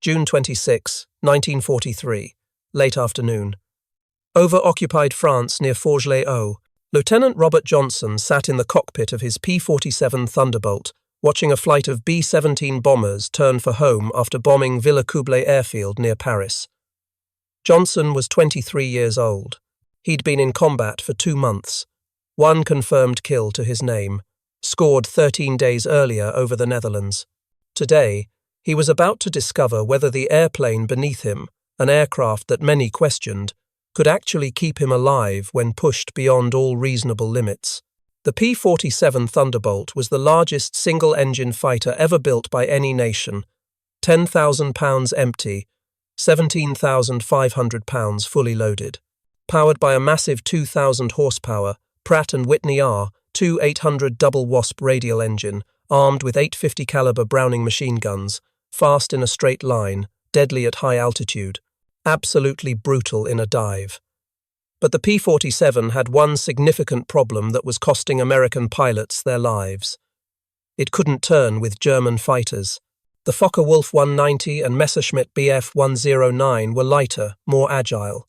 June 26, 1943, late afternoon. Over occupied France near Forges-les-Eaux, Lieutenant Robert Johnson sat in the cockpit of his P-47 Thunderbolt, watching a flight of B-17 bombers turn for home after bombing Villers-Coublay airfield near Paris. Johnson was 23 years old. He'd been in combat for 2 months. 1 confirmed kill to his name, scored 13 days earlier over the Netherlands. Today, he was about to discover whether the airplane beneath him, an aircraft that many questioned, could actually keep him alive when pushed beyond all reasonable limits. The P-47 Thunderbolt was the largest single-engine fighter ever built by any nation, 10,000 pounds empty, 17,500 pounds fully loaded. Powered by a massive 2,000 horsepower Pratt & Whitney R2 800 double Wasp radial engine, armed with 850 caliber Browning machine guns, fast in a straight line, deadly at high altitude, absolutely brutal in a dive. But the P-47 had one significant problem that was costing American pilots their lives. It couldn't turn with German fighters. The Focke-Wulf 190 and Messerschmitt Bf 109 were lighter, more agile.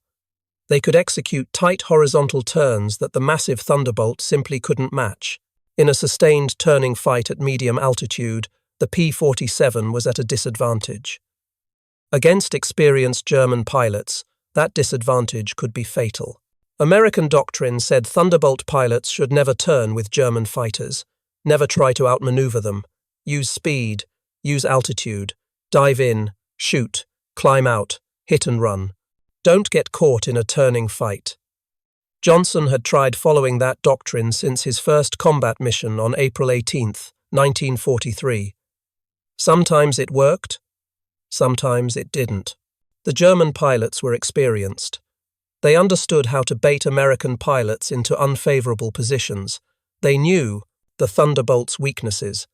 They could execute tight horizontal turns that the massive Thunderbolt simply couldn't match. In a sustained turning fight at medium altitude, the P-47 was at a disadvantage. Against experienced German pilots, that disadvantage could be fatal. American doctrine said Thunderbolt pilots should never turn with German fighters, never try to outmaneuver them, use speed, use altitude, dive in, shoot, climb out, hit and run. Don't get caught in a turning fight. Johnson had tried following that doctrine since his first combat mission on April 18, 1943. Sometimes it worked, sometimes it didn't. The German pilots were experienced. They understood how to bait American pilots into unfavorable positions. They knew the Thunderbolt's weaknesses.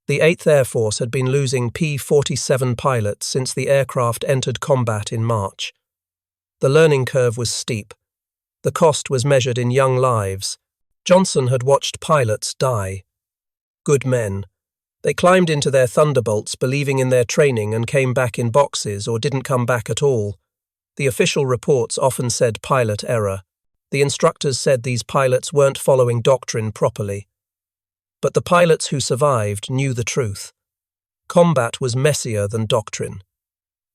The 8th Air Force had been losing P-47 pilots since the aircraft entered combat in March. The learning curve was steep. The cost was measured in young lives. Johnson had watched pilots die. Good men. They climbed into their Thunderbolts believing in their training and came back in boxes or didn't come back at all. The official reports often said pilot error. The instructors said these pilots weren't following doctrine properly. But the pilots who survived knew the truth. Combat was messier than doctrine.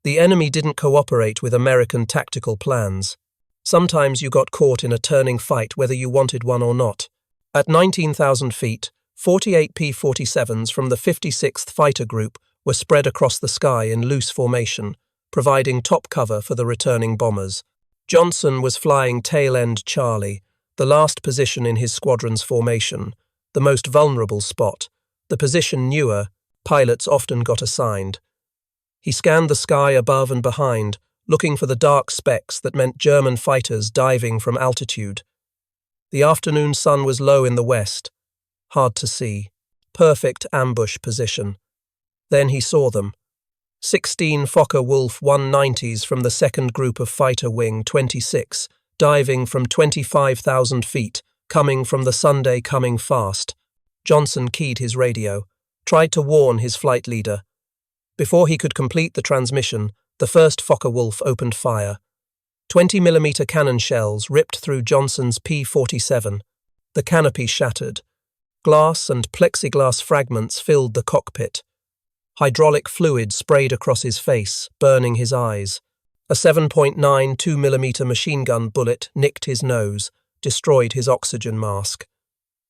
The enemy didn't cooperate with American tactical plans. Sometimes you got caught in a turning fight whether you wanted one or not. At 19,000 feet, 48 P-47s from the 56th Fighter Group were spread across the sky in loose formation, providing top cover for the returning bombers. Johnson was flying tail-end Charlie, the last position in his squadron's formation, the most vulnerable spot, the position newer pilots often got assigned. He scanned the sky above and behind, looking for the dark specks that meant German fighters diving from altitude. The afternoon sun was low in the west. Hard to see. Perfect ambush position. Then he saw them. 16 Focke-Wulf 190s from the second group of Fighter Wing 26, diving from 25,000 feet, coming from the Sunday coming fast. Johnson keyed his radio, tried to warn his flight leader. Before he could complete the transmission, the first Focke-Wulf opened fire. 20mm cannon shells ripped through Johnson's P-47. The canopy shattered. Glass and plexiglass fragments filled the cockpit. Hydraulic fluid sprayed across his face, burning his eyes. A 7.9 2mm machine gun bullet nicked his nose, destroyed his oxygen mask.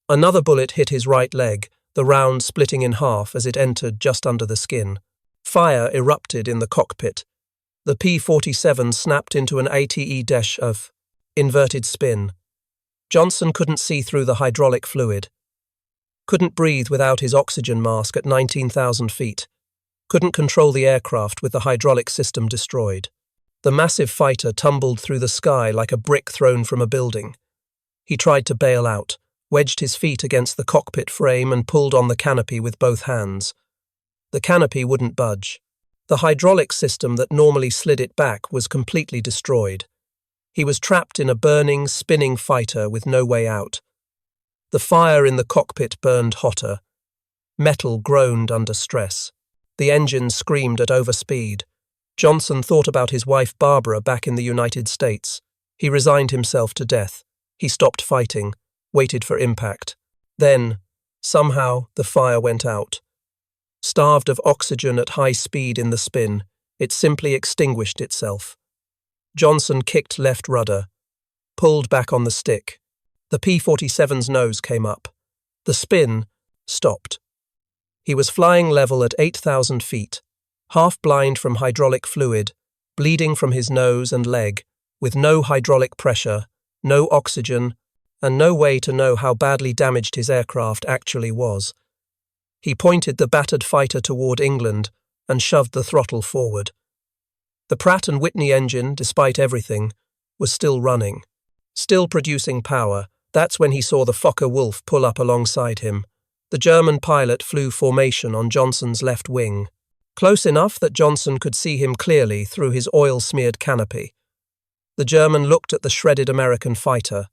Another bullet hit his right leg, the round splitting in half as it entered just under the skin. Fire erupted in the cockpit. The P-47 snapped into an ATE- of inverted spin. Johnson couldn't see through the hydraulic fluid. Couldn't breathe without his oxygen mask at 19,000 feet. Couldn't control the aircraft with the hydraulic system destroyed. The massive fighter tumbled through the sky like a brick thrown from a building. He tried to bail out, wedged his feet against the cockpit frame and pulled on the canopy with both hands. The canopy wouldn't budge. The hydraulic system that normally slid it back was completely destroyed. He was trapped in a burning, spinning fighter with no way out. The fire in the cockpit burned hotter. Metal groaned under stress. The engine screamed at overspeed. Johnson thought about his wife Barbara back in the United States. He resigned himself to death. He stopped fighting, waited for impact. Then, somehow, the fire went out. Starved of oxygen at high speed in the spin, it simply extinguished itself. Johnson kicked left rudder, pulled back on the stick. The P-47's nose came up. The spin stopped. He was flying level at 8,000 feet, half blind from hydraulic fluid, bleeding from his nose and leg, with no hydraulic pressure, no oxygen, and no way to know how badly damaged his aircraft actually was. He pointed the battered fighter toward England and shoved the throttle forward. The Pratt & Whitney engine, despite everything, was still running, still producing power. That's when he saw the Fokker-Wulf pull up alongside him. The German pilot flew formation on Johnson's left wing, close enough that Johnson could see him clearly through his oil-smeared canopy. The German looked at the shredded American fighter,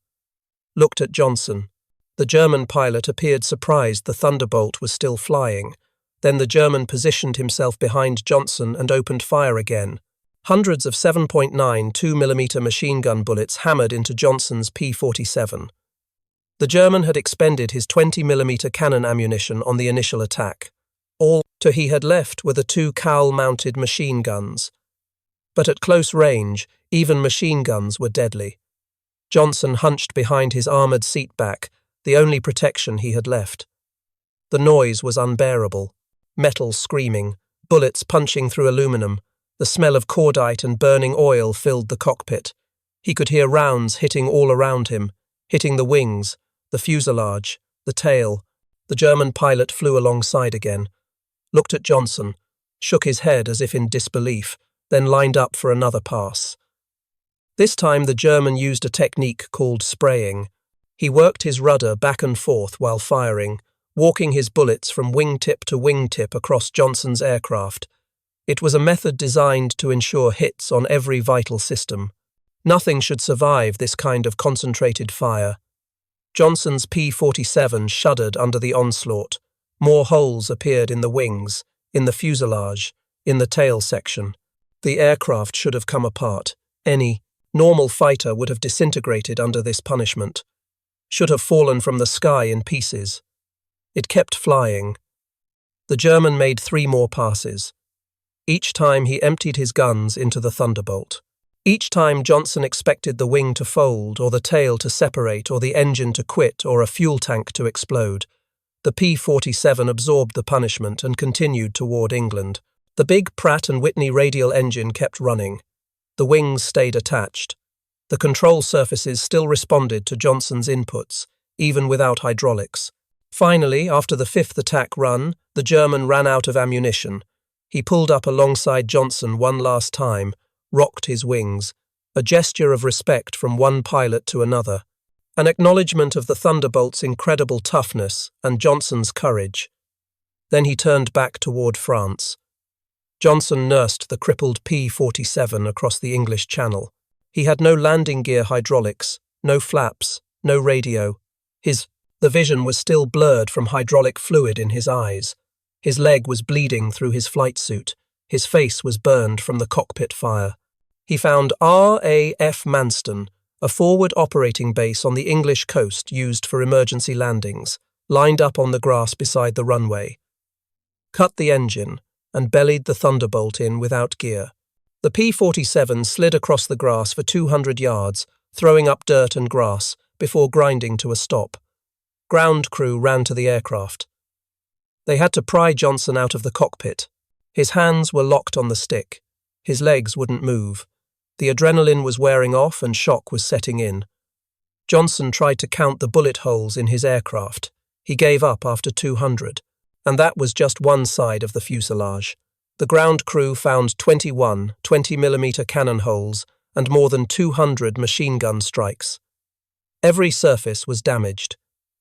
looked at Johnson. The German pilot appeared surprised the Thunderbolt was still flying. Then the German positioned himself behind Johnson and opened fire again. Hundreds of 7.9 2mm machine gun bullets hammered into Johnson's P-47. The German had expended his 20mm cannon ammunition on the initial attack. All he had left were the two cowl-mounted machine guns. But at close range, even machine guns were deadly. Johnson hunched behind his armoured seat back, the only protection he had left. The noise was unbearable. Metal screaming, bullets punching through aluminum. The smell of cordite and burning oil filled the cockpit. He could hear rounds hitting all around him, hitting the wings, the fuselage, the tail. The German pilot flew alongside again, looked at Johnson, shook his head as if in disbelief, then lined up for another pass. This time the German used a technique called spraying. He worked his rudder back and forth while firing, walking his bullets from wingtip to wingtip across Johnson's aircraft. It was a method designed to ensure hits on every vital system. Nothing should survive this kind of concentrated fire. Johnson's P-47 shuddered under the onslaught. More holes appeared in the wings, in the fuselage, in the tail section. The aircraft should have come apart. Any normal fighter would have disintegrated under this punishment, should have fallen from the sky in pieces. It kept flying. The German made 3 more passes. Each time he emptied his guns into the Thunderbolt. Each time Johnson expected the wing to fold, or the tail to separate, or the engine to quit, or a fuel tank to explode. The P-47 absorbed the punishment and continued toward England. The big Pratt & Whitney radial engine kept running. The wings stayed attached. The control surfaces still responded to Johnson's inputs, even without hydraulics. Finally, after the 5th attack run, the German ran out of ammunition. He pulled up alongside Johnson one last time, rocked his wings, a gesture of respect from one pilot to another, an acknowledgement of the Thunderbolt's incredible toughness and Johnson's courage. Then he turned back toward France. Johnson nursed the crippled P-47 across the English Channel. He had no landing gear hydraulics, no flaps, no radio. The vision was still blurred from hydraulic fluid in his eyes. His leg was bleeding through his flight suit. His face was burned from the cockpit fire. He found RAF Manston, a forward operating base on the English coast used for emergency landings, lined up on the grass beside the runway. Cut the engine and bellied the Thunderbolt in without gear. The P-47 slid across the grass for 200 yards, throwing up dirt and grass, before grinding to a stop. Ground crew ran to the aircraft. They had to pry Johnson out of the cockpit. His hands were locked on the stick. His legs wouldn't move. The adrenaline was wearing off and shock was setting in. Johnson tried to count the bullet holes in his aircraft. He gave up after 200. And that was just one side of the fuselage. The ground crew found 21 20mm cannon holes and more than 200 machine gun strikes. Every surface was damaged.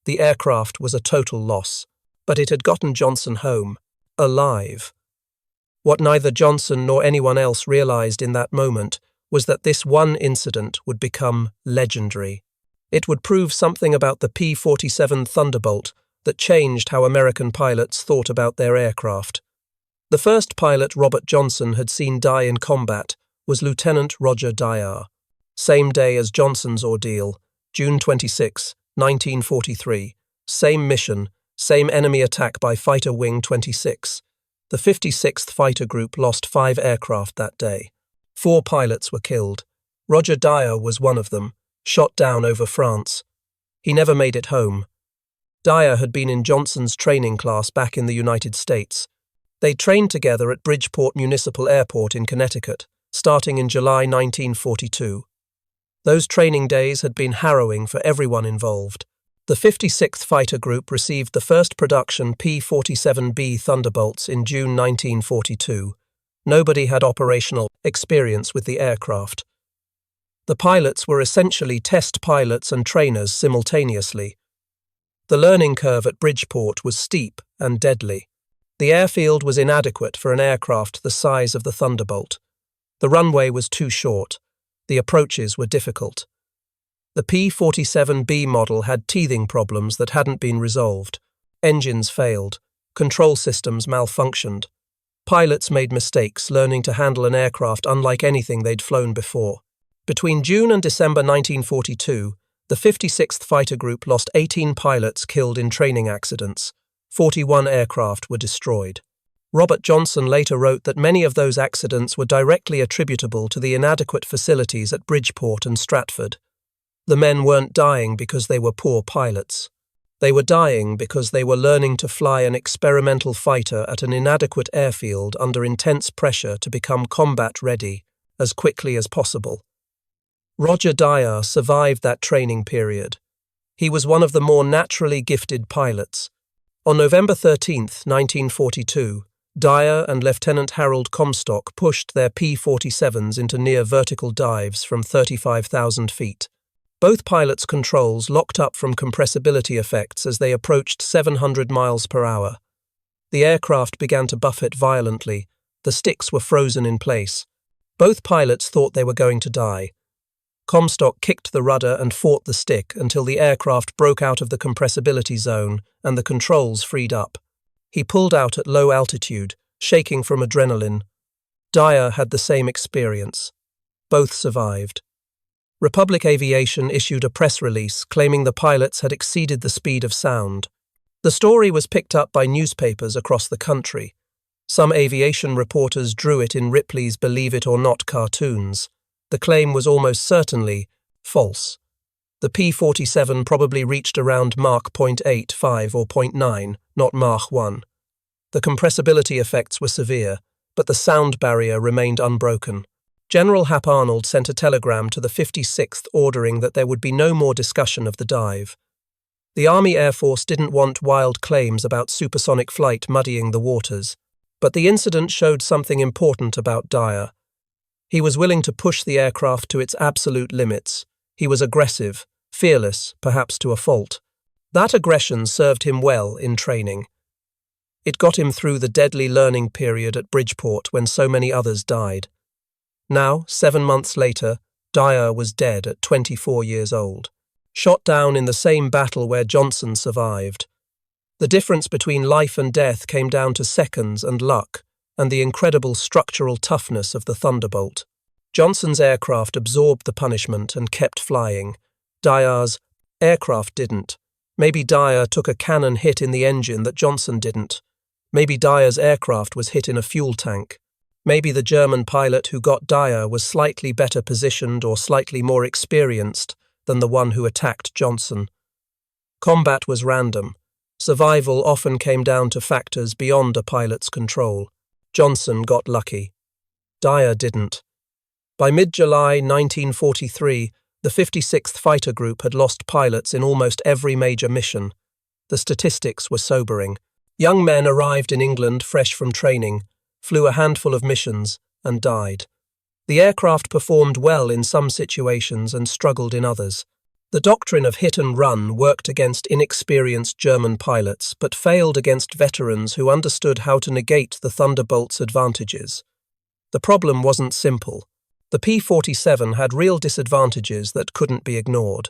The aircraft was a total loss, but it had gotten Johnson home, alive. What neither Johnson nor anyone else realized in that moment was that this one incident would become legendary. It would prove something about the P-47 Thunderbolt that changed how American pilots thought about their aircraft. The first pilot Robert Johnson had seen die in combat was Lieutenant Roger Dyer. Same day as Johnson's ordeal, June 26, 1943. Same mission, same enemy attack by Fighter Wing 26. The 56th Fighter Group lost 5 aircraft that day. 4 pilots were killed. Roger Dyer was one of them, shot down over France. He never made it home. Dyer had been in Johnson's training class back in the United States. They trained together at Bridgeport Municipal Airport in Connecticut, starting in July 1942. Those training days had been harrowing for everyone involved. The 56th Fighter Group received the first production P-47 Thunderbolts in June 1942. Nobody had operational experience with the aircraft. The pilots were essentially test pilots and trainers simultaneously. The learning curve at Bridgeport was steep and deadly. The airfield was inadequate for an aircraft the size of the Thunderbolt. The runway was too short. The approaches were difficult. The P-47B model had teething problems that hadn't been resolved. Engines failed. Control systems malfunctioned. Pilots made mistakes learning to handle an aircraft unlike anything they'd flown before. Between June and December 1942, the 56th Fighter Group lost 18 pilots killed in training accidents. 41 aircraft were destroyed. Robert Johnson later wrote that many of those accidents were directly attributable to the inadequate facilities at Bridgeport and Stratford. The men weren't dying because they were poor pilots. They were dying because they were learning to fly an experimental fighter at an inadequate airfield under intense pressure to become combat-ready as quickly as possible. Roger Dyer survived that training period. He was one of the more naturally gifted pilots. On November 13, 1942, Dyer and Lieutenant Harold Comstock pushed their P-47s into near vertical dives from 35,000 feet. Both pilots' controls locked up from compressibility effects as they approached 700 miles per hour. The aircraft began to buffet violently. The sticks were frozen in place. Both pilots thought they were going to die. Comstock kicked the rudder and fought the stick until the aircraft broke out of the compressibility zone and the controls freed up. He pulled out at low altitude, shaking from adrenaline. Dyer had the same experience. Both survived. Republic Aviation issued a press release claiming the pilots had exceeded the speed of sound. The story was picked up by newspapers across the country. Some aviation reporters drew it in Ripley's Believe It or Not cartoons. The claim was almost certainly false. The P-47 probably reached around Mach 0.85 or 0.9, not Mach 1. The compressibility effects were severe, but the sound barrier remained unbroken. General Hap Arnold sent a telegram to the 56th ordering that there would be no more discussion of the dive. The Army Air Force didn't want wild claims about supersonic flight muddying the waters, but the incident showed something important about Dyer. He was willing to push the aircraft to its absolute limits. He was aggressive, fearless, perhaps to a fault. That aggression served him well in training. It got him through the deadly learning period at Bridgeport when so many others died. Now, 7 months later, Dyer was dead at 24 years old, shot down in the same battle where Johnson survived. The difference between life and death came down to seconds and luck, and the incredible structural toughness of the Thunderbolt. Johnson's aircraft absorbed the punishment and kept flying. Dyer's aircraft didn't. Maybe Dyer took a cannon hit in the engine that Johnson didn't. Maybe Dyer's aircraft was hit in a fuel tank. Maybe the German pilot who got Dyer was slightly better positioned or slightly more experienced than the one who attacked Johnson. Combat was random. Survival often came down to factors beyond a pilot's control. Johnson got lucky. Dyer didn't. By mid-July 1943, the 56th Fighter Group had lost pilots in almost every major mission. The statistics were sobering. Young men arrived in England fresh from training, flew a handful of missions, and died. The aircraft performed well in some situations and struggled in others. The doctrine of hit and run worked against inexperienced German pilots, but failed against veterans who understood how to negate the Thunderbolt's advantages. The problem wasn't simple. The P-47 had real disadvantages that couldn't be ignored.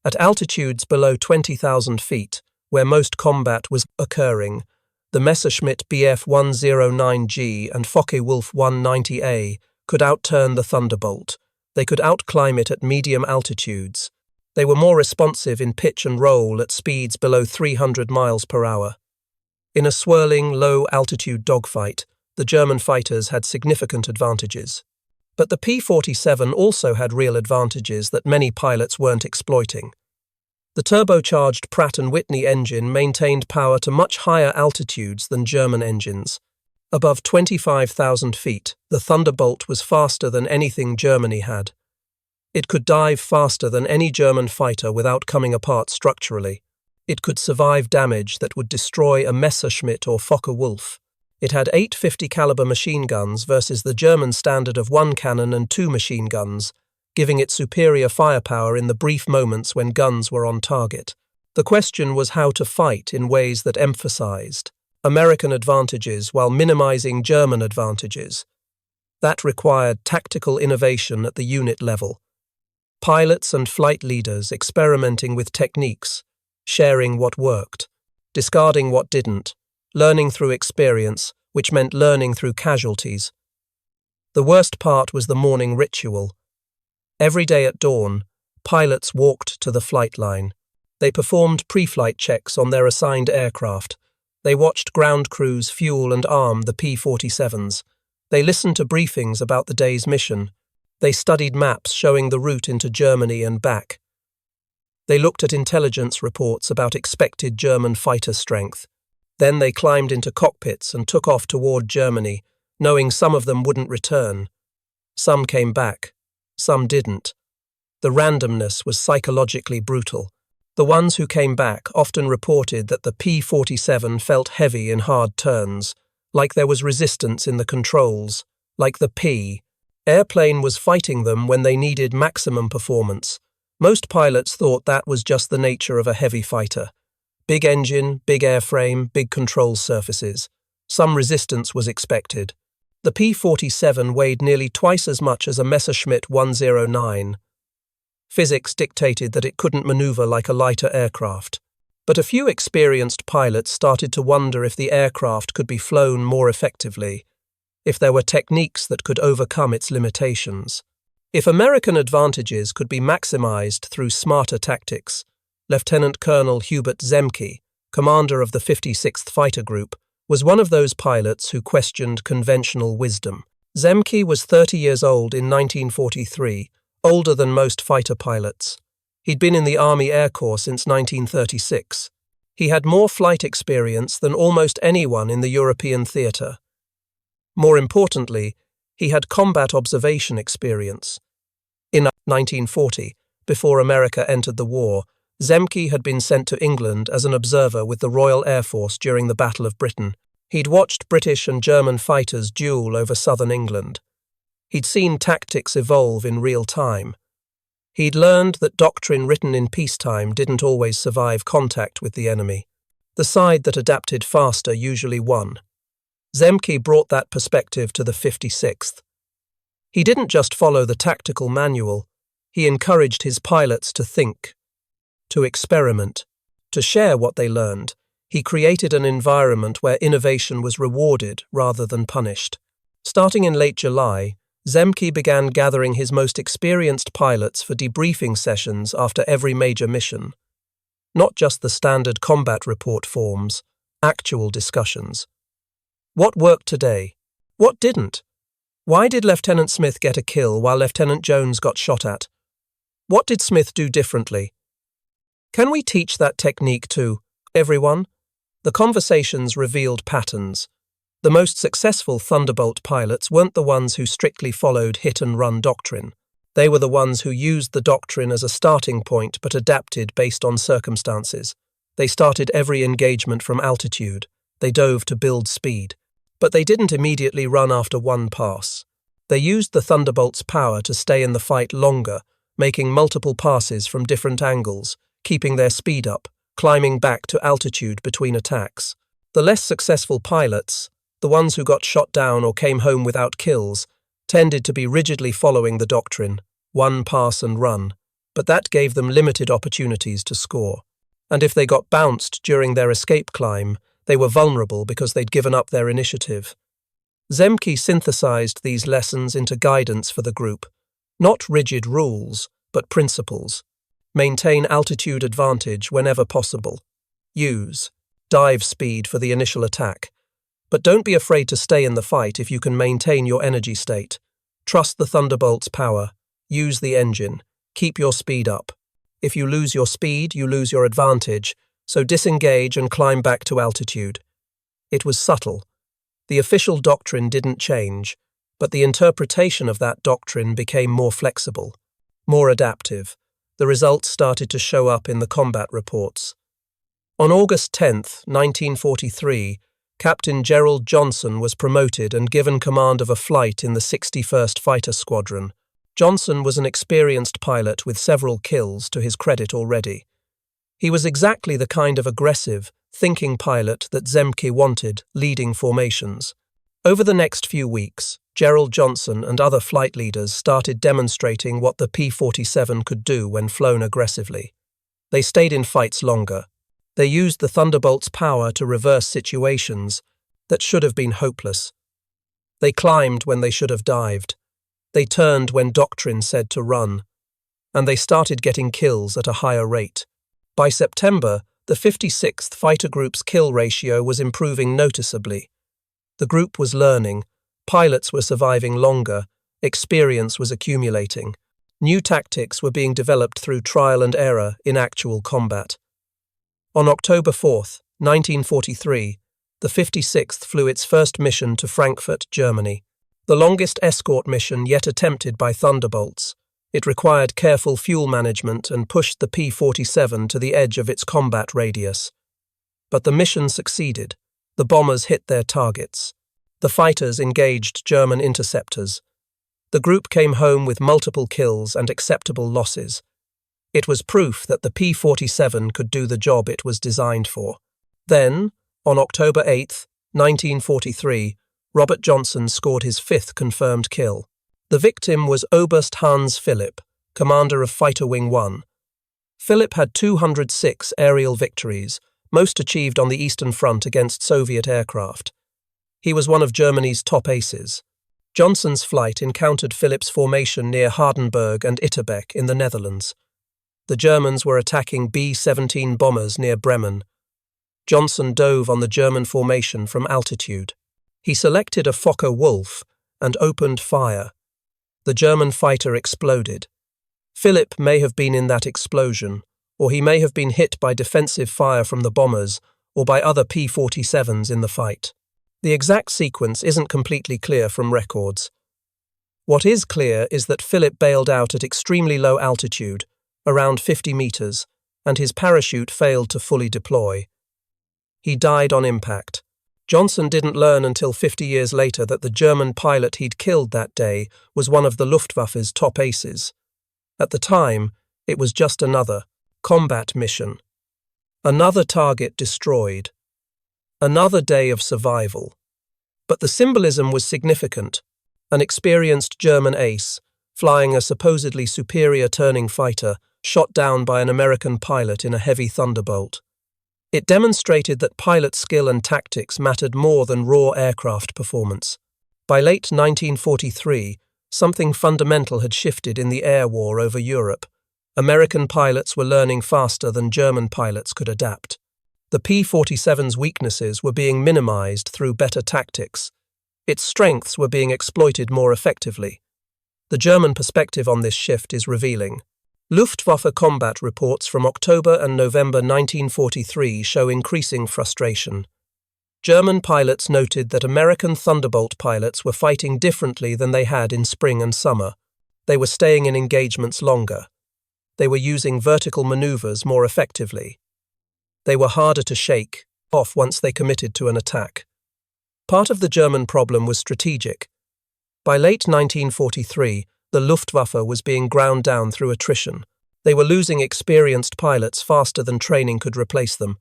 At altitudes below 20,000 feet, where most combat was occurring, the Messerschmitt Bf-109G and Focke-Wulf 190A could outturn the Thunderbolt. They could outclimb it at medium altitudes. They were more responsive in pitch and roll at speeds below 300 miles per hour. In a swirling, low-altitude dogfight, the German fighters had significant advantages. But the P-47 also had real advantages that many pilots weren't exploiting. The turbocharged Pratt & Whitney engine maintained power to much higher altitudes than German engines. Above 25,000 feet, the Thunderbolt was faster than anything Germany had. It could dive faster than any German fighter without coming apart structurally. It could survive damage that would destroy a Messerschmitt or Focke-Wulf. It had 8 50 caliber machine guns versus the German standard of 1 cannon and 2 machine guns, giving it superior firepower in the brief moments when guns were on target. The question was how to fight in ways that emphasized American advantages while minimizing German advantages. That required tactical innovation at the unit level. Pilots and flight leaders experimenting with techniques, sharing what worked, discarding what didn't, learning through experience, which meant learning through casualties. The worst part was the morning ritual. Every day at dawn, pilots walked to the flight line. They performed pre-flight checks on their assigned aircraft. They watched ground crews fuel and arm the P-47s. They listened to briefings about the day's mission. They studied maps showing the route into Germany and back. They looked at intelligence reports about expected German fighter strength. Then they climbed into cockpits and took off toward Germany, knowing some of them wouldn't return. Some came back. Some didn't. The randomness was psychologically brutal. The ones who came back often reported that the P-47 felt heavy in hard turns, like there was resistance in the controls, like the airplane was fighting them when they needed maximum performance. Most pilots thought that was just the nature of a heavy fighter. Big engine, big airframe, big control surfaces. Some resistance was expected. The P-47 weighed nearly twice as much as a Messerschmitt 109. Physics dictated that it couldn't maneuver like a lighter aircraft. But a few experienced pilots started to wonder if the aircraft could be flown more effectively, if there were techniques that could overcome its limitations. If American advantages could be maximized through smarter tactics, Lieutenant Colonel Hubert Zemke, commander of the 56th Fighter Group, was one of those pilots who questioned conventional wisdom. Zemke was 30 years old in 1943, older than most fighter pilots. He'd been in the Army Air Corps since 1936. He had more flight experience than almost anyone in the European theatre. More importantly, he had combat observation experience. In 1940, before America entered the war, Zemke had been sent to England as an observer with the Royal Air Force during the Battle of Britain. He'd watched British and German fighters duel over southern England. He'd seen tactics evolve in real time. He'd learned that doctrine written in peacetime didn't always survive contact with the enemy. The side that adapted faster usually won. Zemke brought that perspective to the 56th. He didn't just follow the tactical manual, he encouraged his pilots to think, to experiment, to share what they learned. He created an environment where innovation was rewarded rather than punished. Starting in late July, Zemke began gathering his most experienced pilots for debriefing sessions after every major mission. Not just the standard combat report forms, actual discussions. What worked today? What didn't? Why did Lieutenant Smith get a kill while Lieutenant Jones got shot at? What did Smith do differently? Can we teach that technique to everyone? The conversations revealed patterns. The most successful Thunderbolt pilots weren't the ones who strictly followed hit-and-run doctrine. They were the ones who used the doctrine as a starting point but adapted based on circumstances. They started every engagement from altitude. They dove to build speed. But they didn't immediately run after one pass. They used the Thunderbolt's power to stay in the fight longer, making multiple passes from different angles, keeping their speed up, climbing back to altitude between attacks. The less successful pilots, the ones who got shot down or came home without kills, tended to be rigidly following the doctrine, one pass and run, but that gave them limited opportunities to score. And if they got bounced during their escape climb, They were vulnerable because they'd given up their initiative. Zemke synthesized these lessons into guidance for the group. Not rigid rules, but principles. Maintain altitude advantage whenever possible. Use dive speed for the initial attack. But don't be afraid to stay in the fight if you can maintain your energy state. Trust the Thunderbolt's power. Use the engine. Keep your speed up. If you lose your speed, you lose your advantage, so disengage and climb back to altitude. It was subtle. The official doctrine didn't change, but the interpretation of that doctrine became more flexible, more adaptive. The results started to show up in the combat reports. On August 10, 1943, Captain Gerald Johnson was promoted and given command of a flight in the 61st Fighter Squadron. Johnson was an experienced pilot with several kills to his credit already. He was exactly the kind of aggressive, thinking pilot that Zemke wanted, leading formations. Over the next few weeks, Gerald Johnson and other flight leaders started demonstrating what the P-47 could do when flown aggressively. They stayed in fights longer. They used the Thunderbolt's power to reverse situations that should have been hopeless. They climbed when they should have dived. They turned when doctrine said to run. And they started getting kills at a higher rate. By September, the 56th Fighter Group's kill ratio was improving noticeably. The group was learning, pilots were surviving longer, experience was accumulating. New tactics were being developed through trial and error in actual combat. On October 4, 1943, the 56th flew its first mission to Frankfurt, Germany, the longest escort mission yet attempted by Thunderbolts. It required careful fuel management and pushed the P-47 to the edge of its combat radius. But the mission succeeded. The bombers hit their targets. The fighters engaged German interceptors. The group came home with multiple kills and acceptable losses. It was proof that the P-47 could do the job it was designed for. Then, on October 8, 1943, Robert Johnson scored his 5th confirmed kill. The victim was Oberst Hans Philipp, commander of Fighter Wing 1. Philipp had 206 aerial victories, most achieved on the Eastern Front against Soviet aircraft. He was one of Germany's top aces. Johnson's flight encountered Philipp's formation near Hardenberg and Itterbeek in the Netherlands. The Germans were attacking B-17 bombers near Bremen. Johnson dove on the German formation from altitude. He selected a Fokker Wolf and opened fire. The German fighter exploded. Philipp may have been in that explosion, or he may have been hit by defensive fire from the bombers or by other P-47s in the fight. The exact sequence isn't completely clear from records. What is clear is that Philipp bailed out at extremely low altitude, around 50 meters, and his parachute failed to fully deploy. He died on impact. Johnson didn't learn until 50 years later that the German pilot he'd killed that day was one of the Luftwaffe's top aces. At the time, it was just another combat mission. Another target destroyed. Another day of survival. But the symbolism was significant. An experienced German ace, flying a supposedly superior turning fighter, shot down by an American pilot in a heavy Thunderbolt. It demonstrated that pilot skill and tactics mattered more than raw aircraft performance. By late 1943, something fundamental had shifted in the air war over Europe. American pilots were learning faster than German pilots could adapt. The P-47's weaknesses were being minimized through better tactics. Its strengths were being exploited more effectively. The German perspective on this shift is revealing. Luftwaffe combat reports from October and November 1943 show increasing frustration. German pilots noted that American Thunderbolt pilots were fighting differently than they had in spring and summer. They were staying in engagements longer. They were using vertical maneuvers more effectively. They were harder to shake off once they committed to an attack. Part of the German problem was strategic. By late 1943, the Luftwaffe was being ground down through attrition. They were losing experienced pilots faster than training could replace them.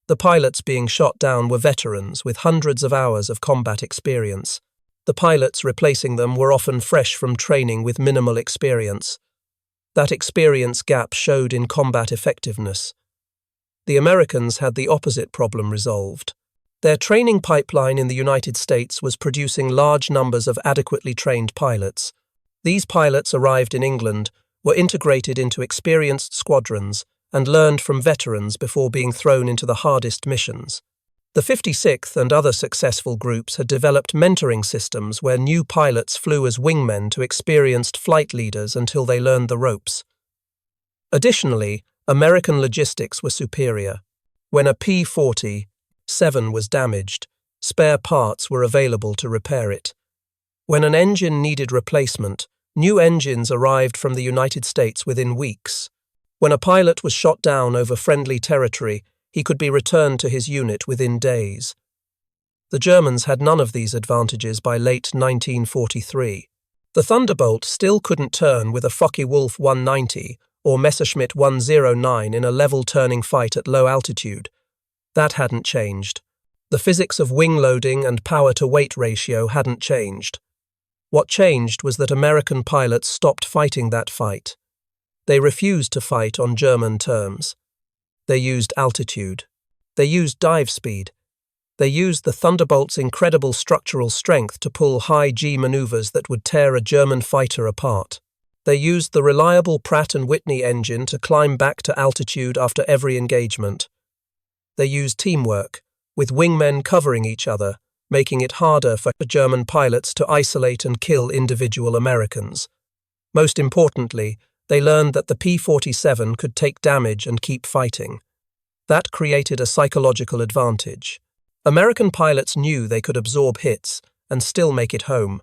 The pilots being shot down were veterans with hundreds of hours of combat experience. The pilots replacing them were often fresh from training with minimal experience. That experience gap showed in combat effectiveness. The Americans had the opposite problem resolved. Their training pipeline in the United States was producing large numbers of adequately trained pilots. These pilots arrived in England, were integrated into experienced squadrons, and learned from veterans before being thrown into the hardest missions. The 56th and other successful groups had developed mentoring systems where new pilots flew as wingmen to experienced flight leaders until they learned the ropes. Additionally, American logistics were superior. When a P-47 was damaged, spare parts were available to repair it. When an engine needed replacement, new engines arrived from the United States within weeks. When a pilot was shot down over friendly territory, he could be returned to his unit within days. The Germans had none of these advantages by late 1943. The Thunderbolt still couldn't turn with a Focke-Wulf 190 or Messerschmitt 109 in a level-turning fight at low altitude. That hadn't changed. The physics of wing loading and power-to-weight ratio hadn't changed. What changed was that American pilots stopped fighting that fight. They refused to fight on German terms. They used altitude. They used dive speed. They used the Thunderbolt's incredible structural strength to pull high-G maneuvers that would tear a German fighter apart. They used the reliable Pratt & Whitney engine to climb back to altitude after every engagement. They used teamwork, with wingmen covering each other, making it harder for German pilots to isolate and kill individual Americans. Most importantly, they learned that the P-47 could take damage and keep fighting. That created a psychological advantage. American pilots knew they could absorb hits and still make it home.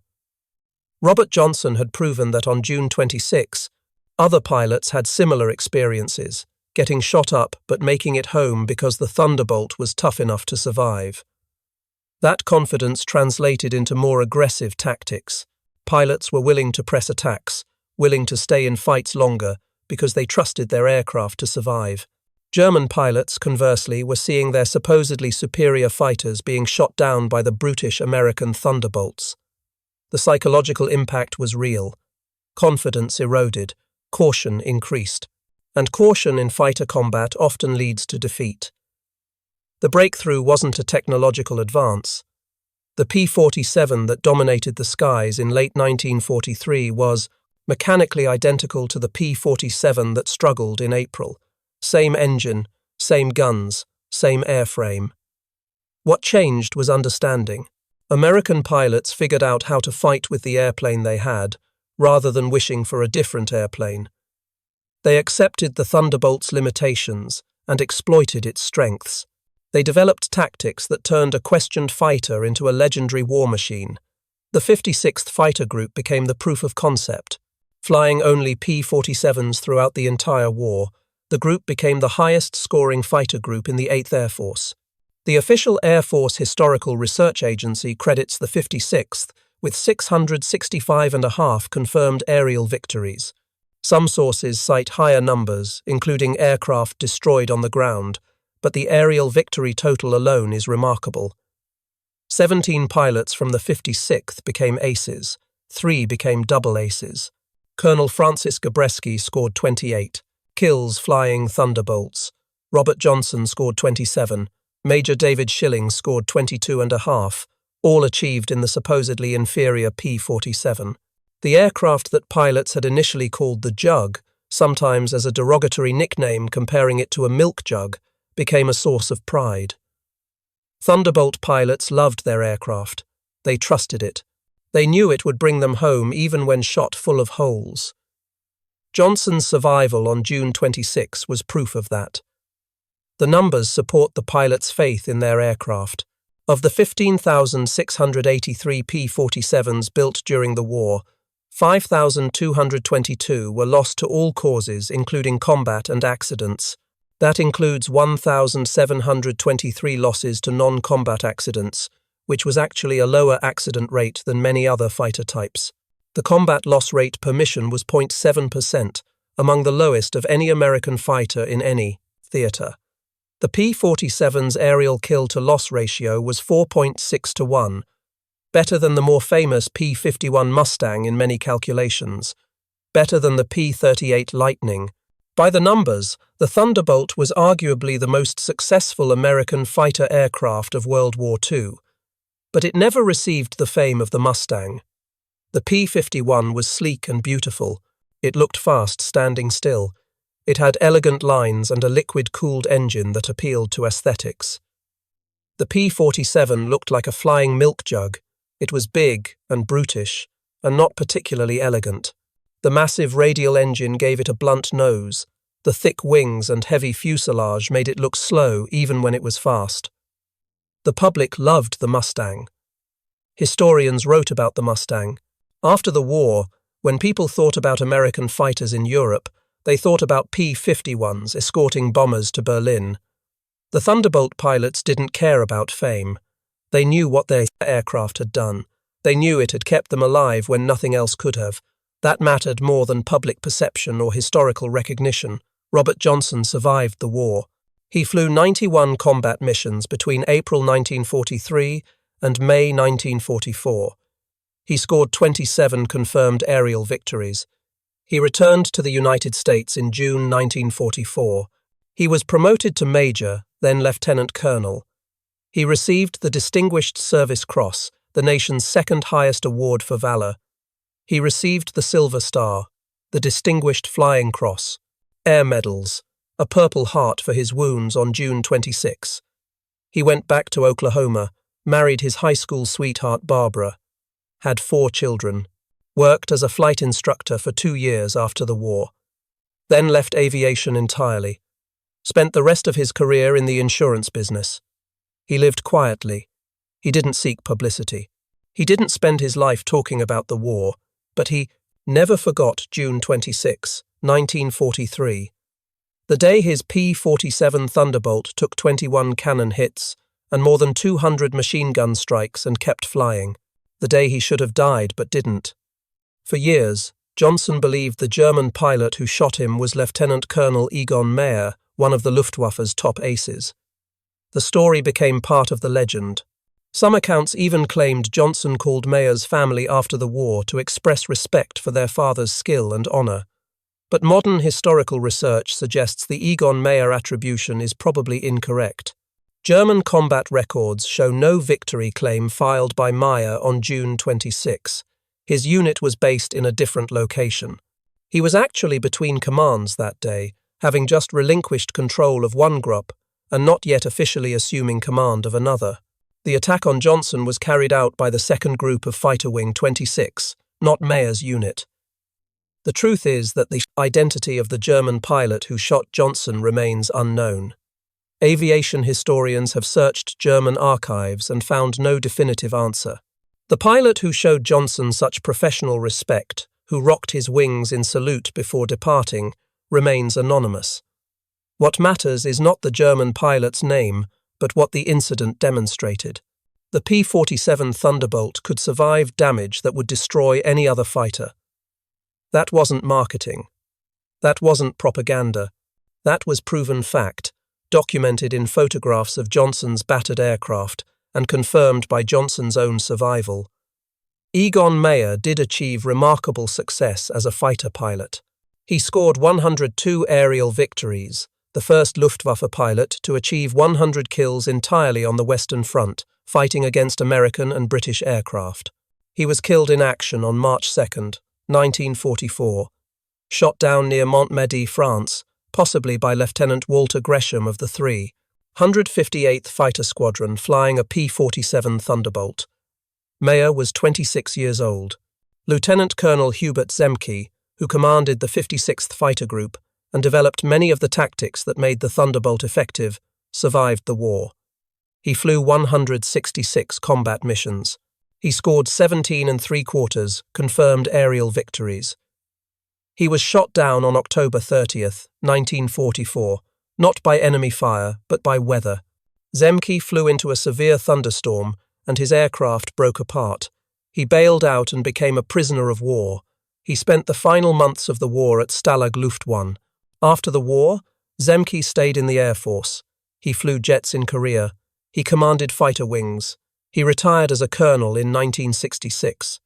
Robert Johnson had proven that on June 26, other pilots had similar experiences, getting shot up but making it home because the Thunderbolt was tough enough to survive. That confidence translated into more aggressive tactics. Pilots were willing to press attacks, willing to stay in fights longer because they trusted their aircraft to survive. German pilots, conversely, were seeing their supposedly superior fighters being shot down by the brutish American Thunderbolts. The psychological impact was real. Confidence eroded, caution increased, and caution in fighter combat often leads to defeat. The breakthrough wasn't a technological advance. The P-47 that dominated the skies in late 1943 was mechanically identical to the P-47 that struggled in April. Same engine, same guns, same airframe. What changed was understanding. American pilots figured out how to fight with the airplane they had, rather than wishing for a different airplane. They accepted the Thunderbolt's limitations and exploited its strengths. They developed tactics that turned a questioned fighter into a legendary war machine. The 56th Fighter Group became the proof of concept. Flying only P-47s throughout the entire war, the group became the highest-scoring fighter group in the 8th Air Force. The official Air Force Historical Research Agency credits the 56th with 665.5 confirmed aerial victories. Some sources cite higher numbers, including aircraft destroyed on the ground, but the aerial victory total alone is remarkable. 17 pilots from the 56th became aces, 3 became double aces. Colonel Francis Gabreski scored 28 kills flying Thunderbolts. Robert Johnson scored 27. Major David Schilling scored 22.5, all achieved in the supposedly inferior P-47. The aircraft that pilots had initially called the Jug, sometimes as a derogatory nickname comparing it to a milk jug, became a source of pride. Thunderbolt pilots loved their aircraft. They trusted it. They knew it would bring them home even when shot full of holes. Johnson's survival on June 26 was proof of that. The numbers support the pilots' faith in their aircraft. Of the 15,683 P-47s built during the war, 5,222 were lost to all causes, including combat and accidents. That includes 1,723 losses to non-combat accidents, which was actually a lower accident rate than many other fighter types. The combat loss rate per mission was 0.7%, among the lowest of any American fighter in any theater. The P-47's aerial kill-to-loss ratio was 4.6 to 1, better than the more famous P-51 Mustang in many calculations, better than the P-38 Lightning, By the numbers, the Thunderbolt was arguably the most successful American fighter aircraft of World War II, but it never received the fame of the Mustang. The P-51 was sleek and beautiful. It looked fast standing still. It had elegant lines and a liquid-cooled engine that appealed to aesthetics. The P-47 looked like a flying milk jug. It was big and brutish, and not particularly elegant. The massive radial engine gave it a blunt nose. The thick wings and heavy fuselage made it look slow even when it was fast. The public loved the Mustang. Historians wrote about the Mustang. After the war, when people thought about American fighters in Europe, they thought about P-51s escorting bombers to Berlin. The Thunderbolt pilots didn't care about fame. They knew what their aircraft had done. They knew it had kept them alive when nothing else could have. That mattered more than public perception or historical recognition. Robert Johnson survived the war. He flew 91 combat missions between April 1943 and May 1944. He scored 27 confirmed aerial victories. He returned to the United States in June 1944. He was promoted to major, then lieutenant colonel. He received the Distinguished Service Cross, the nation's second highest award for valor. He received the Silver Star, the Distinguished Flying Cross, air medals, a Purple Heart for his wounds on June 26. He went back to Oklahoma, married his high school sweetheart Barbara, had 4 children, worked as a flight instructor for 2 years after the war, then left aviation entirely, spent the rest of his career in the insurance business. He lived quietly. He didn't seek publicity. He didn't spend his life talking about the war, but he never forgot June 26, 1943. The day his P-47 Thunderbolt took 21 cannon hits and more than 200 machine gun strikes and kept flying. The day he should have died but didn't. For years, Johnson believed the German pilot who shot him was Lieutenant Colonel Egon Meyer, one of the Luftwaffe's top aces. The story became part of the legend. Some accounts even claimed Johnson called Meyer's family after the war to express respect for their father's skill and honor. But modern historical research suggests the Egon Meyer attribution is probably incorrect. German combat records show no victory claim filed by Meyer on June 26. His unit was based in a different location. He was actually between commands that day, having just relinquished control of one group and not yet officially assuming command of another. The attack on Johnson was carried out by the 2nd Group of Fighter Wing 26, not Meyer's unit. The truth is that the identity of the German pilot who shot Johnson remains unknown. Aviation historians have searched German archives and found no definitive answer. The pilot who showed Johnson such professional respect, who rocked his wings in salute before departing, remains anonymous. What matters is not the German pilot's name, but what the incident demonstrated. The P-47 Thunderbolt could survive damage that would destroy any other fighter. That wasn't marketing. That wasn't propaganda. That was proven fact, documented in photographs of Johnson's battered aircraft and confirmed by Johnson's own survival. Egon Meyer did achieve remarkable success as a fighter pilot. He scored 102 aerial victories, the first Luftwaffe pilot to achieve 100 kills entirely on the Western Front, fighting against American and British aircraft. He was killed in action on March 2, 1944, shot down near Montmedy, France, possibly by Lieutenant Walter Gresham of the 358th Fighter Squadron flying a P-47 Thunderbolt. Meyer was 26 years old. Lieutenant Colonel Hubert Zemke, who commanded the 56th Fighter Group and developed many of the tactics that made the Thunderbolt effective, survived the war. He flew 166 combat missions. He scored 17 3/4 confirmed aerial victories. He was shot down on October 30th, 1944, not by enemy fire, but by weather. Zemke flew into a severe thunderstorm, and his aircraft broke apart. He bailed out and became a prisoner of war. He spent the final months of the war at Stalag Luft 1. After the war, Zemke stayed in the Air Force. He flew jets in Korea. He commanded fighter wings. He retired as a colonel in 1966.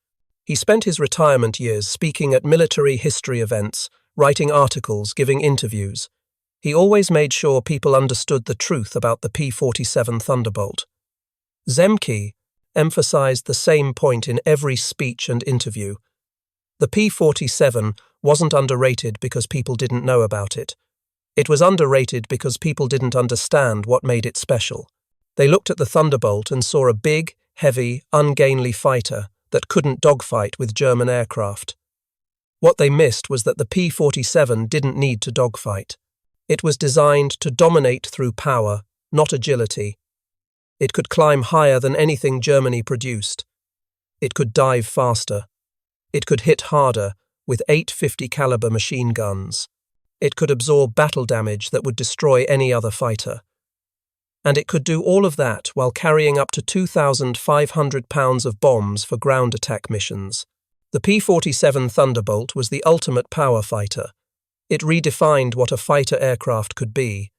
He spent his retirement years speaking at military history events, writing articles, giving interviews. He always made sure people understood the truth about the P-47 Thunderbolt. Zemke emphasized the same point in every speech and interview. The P-47 wasn't underrated because people didn't know about it. It was underrated because people didn't understand what made it special. They looked at the Thunderbolt and saw a big, heavy, ungainly fighter that couldn't dogfight with German aircraft. What they missed was that the P-47 didn't need to dogfight. It was designed to dominate through power, not agility. It could climb higher than anything Germany produced. It could dive faster. It could hit harder with 850 caliber machine guns. It could absorb battle damage that would destroy any other fighter. And it could do all of that while carrying up to 2,500 pounds of bombs for ground attack missions. The P-47 Thunderbolt was the ultimate power fighter. It redefined what a fighter aircraft could be.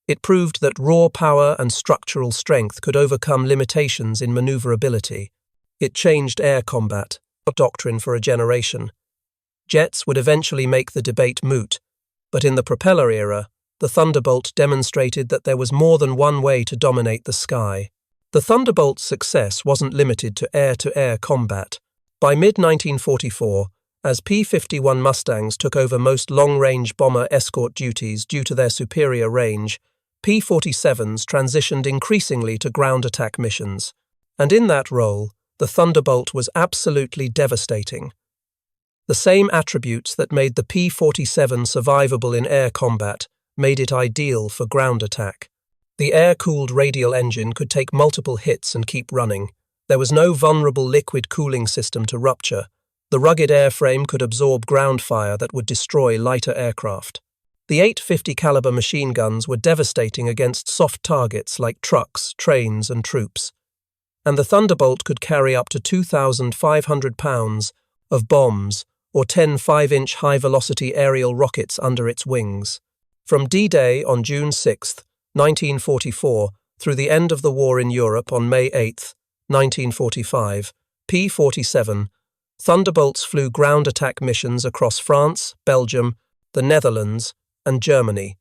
It proved that raw power and structural strength could overcome limitations in maneuverability. It changed air combat doctrine for a generation. Jets would eventually make the debate moot, but in the propeller era, the Thunderbolt demonstrated that there was more than one way to dominate the sky. The Thunderbolt's success wasn't limited to air-to-air combat. By mid-1944, as P-51 Mustangs took over most long-range bomber escort duties due to their superior range, P-47s transitioned increasingly to ground attack missions. And in that role, the Thunderbolt was absolutely devastating. The same attributes that made the P-47 survivable in air combat made it ideal for ground attack. The air-cooled radial engine could take multiple hits and keep running. There was no vulnerable liquid cooling system to rupture. The rugged airframe could absorb ground fire that would destroy lighter aircraft. The 850 caliber machine guns were devastating against soft targets like trucks, trains, and troops. And the Thunderbolt could carry up to 2,500 pounds of bombs or 10 5-inch high-velocity aerial rockets under its wings. From D-Day on June 6, 1944, through the end of the war in Europe on May 8, 1945, P-47 Thunderbolts flew ground attack missions across France, Belgium, the Netherlands, and Germany.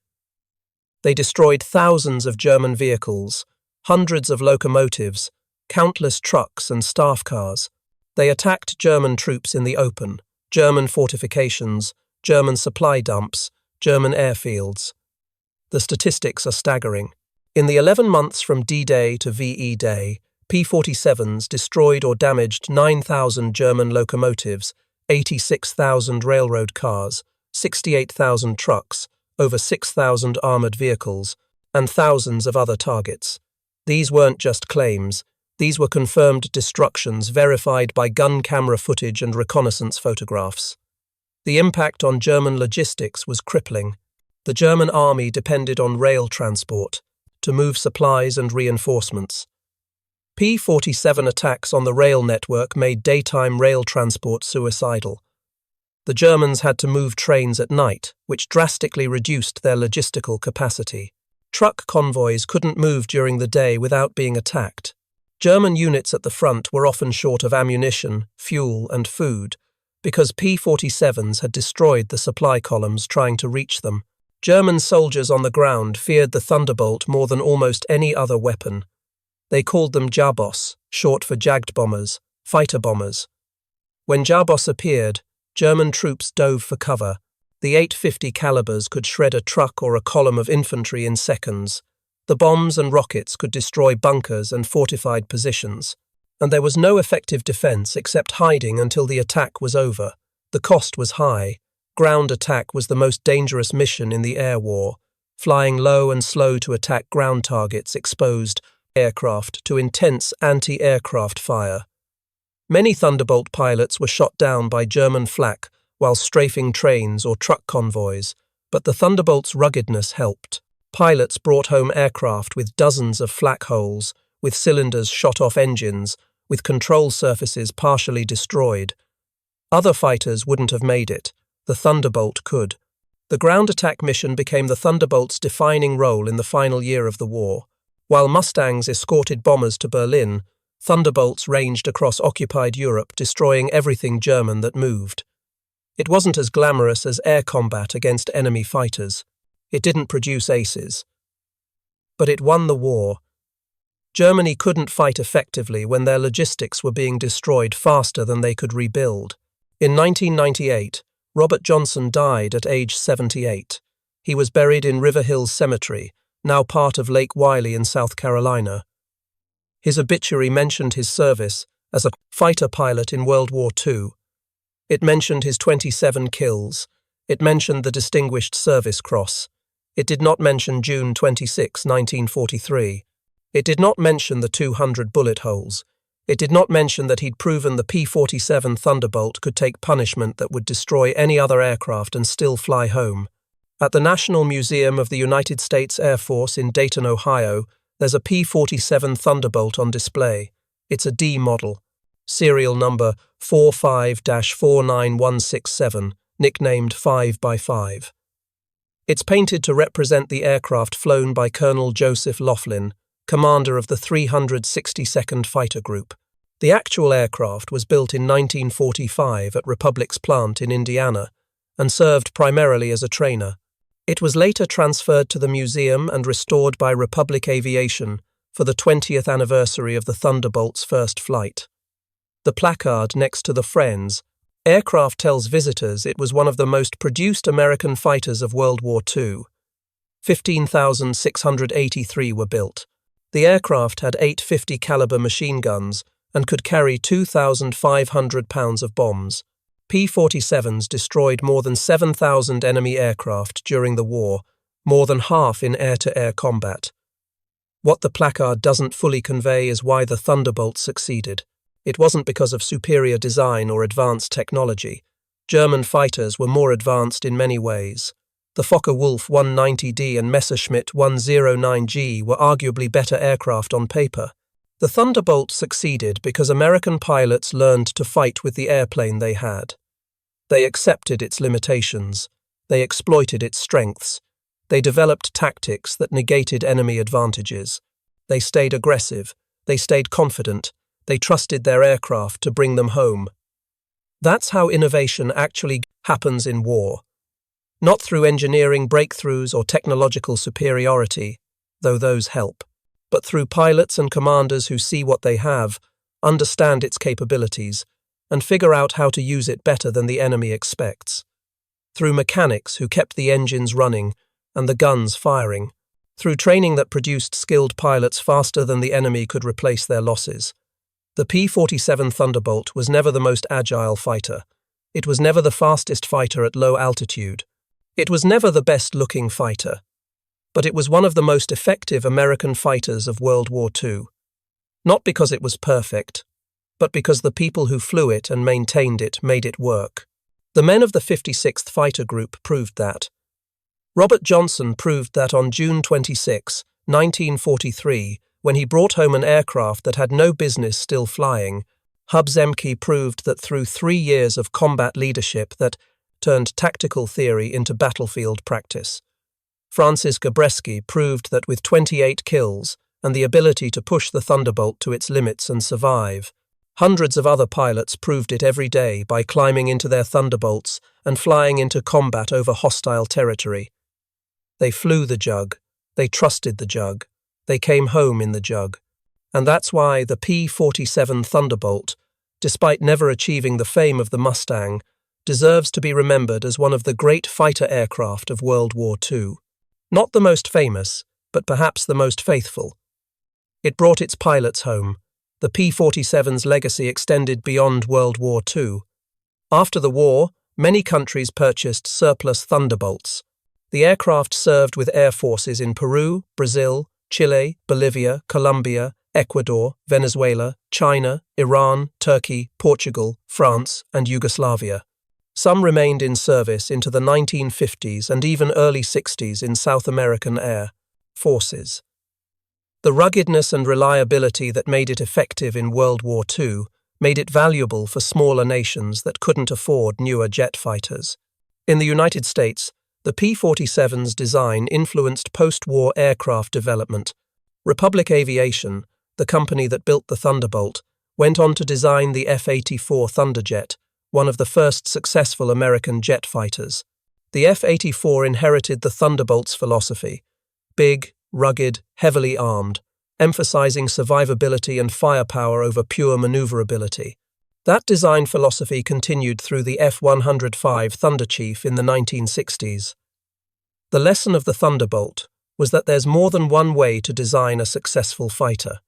They destroyed thousands of German vehicles, hundreds of locomotives, countless trucks and staff cars. They attacked German troops in the open, German fortifications, German supply dumps, German airfields. The statistics are staggering. In the 11 months from D-Day to VE Day, P-47s destroyed or damaged 9,000 German locomotives, 86,000 railroad cars, 68,000 trucks, over 6,000 armored vehicles, and thousands of other targets. These weren't just claims. These were confirmed destructions verified by gun camera footage and reconnaissance photographs. The impact on German logistics was crippling. The German army depended on rail transport to move supplies and reinforcements. P-47 attacks on the rail network made daytime rail transport suicidal. The Germans had to move trains at night, which drastically reduced their logistical capacity. Truck convoys couldn't move during the day without being attacked. German units at the front were often short of ammunition, fuel, and food, because P-47s had destroyed the supply columns trying to reach them. German soldiers on the ground feared the Thunderbolt more than almost any other weapon. They called them Jabos, short for Jagdbombers, fighter bombers. When Jabos appeared, German troops dove for cover. The 850 calibers could shred a truck or a column of infantry in seconds. The bombs and rockets could destroy bunkers and fortified positions. And there was no effective defense except hiding until the attack was over. The cost was high. Ground attack was the most dangerous mission in the air war. Flying low and slow to attack ground targets exposed aircraft to intense anti-aircraft fire. Many Thunderbolt pilots were shot down by German flak while strafing trains or truck convoys, but the Thunderbolt's ruggedness helped. Pilots brought home aircraft with dozens of flak holes, with cylinders shot off engines, with control surfaces partially destroyed. Other fighters wouldn't have made it. The Thunderbolt could. The ground attack mission became the Thunderbolt's defining role in the final year of the war. While Mustangs escorted bombers to Berlin, Thunderbolts ranged across occupied Europe, destroying everything German that moved. It wasn't as glamorous as air combat against enemy fighters. It didn't produce aces. But it won the war. Germany couldn't fight effectively when their logistics were being destroyed faster than they could rebuild. In 1998, Robert Johnson died at age 78. He was buried in River Hills Cemetery, now part of Lake Wylie in South Carolina. His obituary mentioned his service as a fighter pilot in World War II. It mentioned his 27 kills. It mentioned the Distinguished Service Cross. It did not mention June 26, 1943. It did not mention the 200 bullet holes. It did not mention that he'd proven the P-47 Thunderbolt could take punishment that would destroy any other aircraft and still fly home. At the National Museum of the United States Air Force in Dayton, Ohio, there's a P-47 Thunderbolt on display. It's a D model. Serial number 45-49167, nicknamed 5x5. It's painted to represent the aircraft flown by Colonel Joseph Laughlin, commander of the 362nd Fighter Group. The actual aircraft was built in 1945 at Republic's plant in Indiana and served primarily as a trainer. It was later transferred to the museum and restored by Republic Aviation for the 20th anniversary of the Thunderbolt's first flight. The placard next to the Friends aircraft tells visitors it was one of the most produced American fighters of World War II. 15,683 were built. The aircraft had 850 caliber machine guns and could carry 2,500 pounds of bombs. P-47s destroyed more than 7,000 enemy aircraft during the war, more than half in air-to-air combat. What the placard doesn't fully convey is why the Thunderbolt succeeded. It wasn't because of superior design or advanced technology. German fighters were more advanced in many ways. The Focke-Wulf 190D and Messerschmitt 109G were arguably better aircraft on paper. The Thunderbolt succeeded because American pilots learned to fight with the airplane they had. They accepted its limitations. They exploited its strengths. They developed tactics that negated enemy advantages. They stayed aggressive. They stayed confident. They trusted their aircraft to bring them home. That's how innovation actually happens in war. Not through engineering breakthroughs or technological superiority, though those help, but through pilots and commanders who see what they have, understand its capabilities, and figure out how to use it better than the enemy expects. Through mechanics who kept the engines running and the guns firing. Through training that produced skilled pilots faster than the enemy could replace their losses. The P-47 Thunderbolt was never the most agile fighter. It was never the fastest fighter at low altitude. It was never the best-looking fighter. But it was one of the most effective American fighters of World War II. Not because it was perfect, but because the people who flew it and maintained it made it work. The men of the 56th Fighter Group proved that. Robert Johnson proved that on June 26, 1943, when he brought home an aircraft that had no business still flying. Hub Zemke proved that through 3 years of combat leadership that turned tactical theory into battlefield practice. Francis Gabreski proved that with 28 kills and the ability to push the Thunderbolt to its limits and survive, hundreds of other pilots proved it every day by climbing into their Thunderbolts and flying into combat over hostile territory. They flew the Jug. They trusted the Jug. They came home in the Jug. And that's why the P-47 Thunderbolt, despite never achieving the fame of the Mustang, deserves to be remembered as one of the great fighter aircraft of World War II. Not the most famous, but perhaps the most faithful. It brought its pilots home. The P-47's legacy extended beyond World War II. After the war, many countries purchased surplus Thunderbolts. The aircraft served with air forces in Peru, Brazil, Chile, Bolivia, Colombia, Ecuador, Venezuela, China, Iran, Turkey, Portugal, France, and Yugoslavia. Some remained in service into the 1950s and even early 60s in South American air forces. The ruggedness and reliability that made it effective in World War II made it valuable for smaller nations that couldn't afford newer jet fighters. In the United States, the P-47's design influenced post-war aircraft development. Republic Aviation, the company that built the Thunderbolt, went on to design the F-84 Thunderjet, one of the first successful American jet fighters. The F-84 inherited the Thunderbolt's philosophy: big, rugged, heavily armed, emphasizing survivability and firepower over pure maneuverability. That design philosophy continued through the F-105 Thunderchief in the 1960s. The lesson of the Thunderbolt was that there's more than one way to design a successful fighter.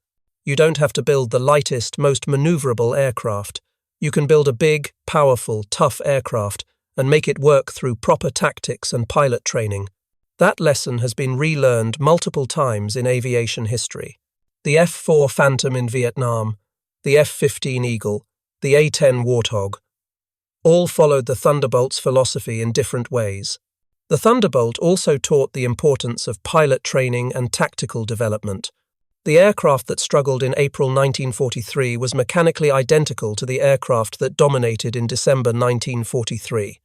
You don't have to build the lightest, most maneuverable aircraft. You can build a big, powerful, tough aircraft and make it work through proper tactics and pilot training. That lesson has been relearned multiple times in aviation history. The F-4 Phantom in Vietnam, the F-15 Eagle, the A-10 Warthog, all followed the Thunderbolt's philosophy in different ways. The Thunderbolt also taught the importance of pilot training and tactical development. The aircraft that struggled in April 1943 was mechanically identical to the aircraft that dominated in December 1943.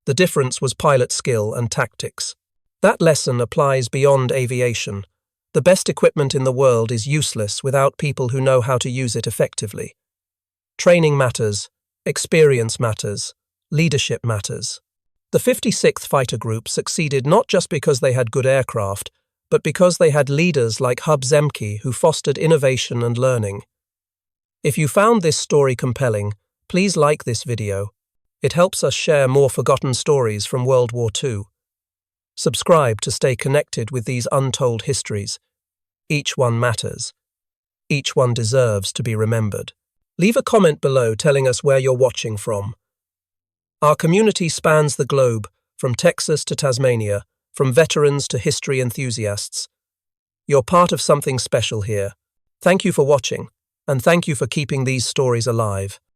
The difference was pilot skill and tactics. That lesson applies beyond aviation. The best equipment in the world is useless without people who know how to use it effectively. Training matters, experience matters, leadership matters. The 56th Fighter Group succeeded not just because they had good aircraft, but because they had leaders like Hub Zemke who fostered innovation and learning. If you found this story compelling, please like this video. It helps us share more forgotten stories from World War II. Subscribe to stay connected with these untold histories. Each one matters. Each one deserves to be remembered. Leave a comment below telling us where you're watching from. Our community spans the globe, from Texas to Tasmania, from veterans to history enthusiasts. You're part of something special here. Thank you for watching, and thank you for keeping these stories alive.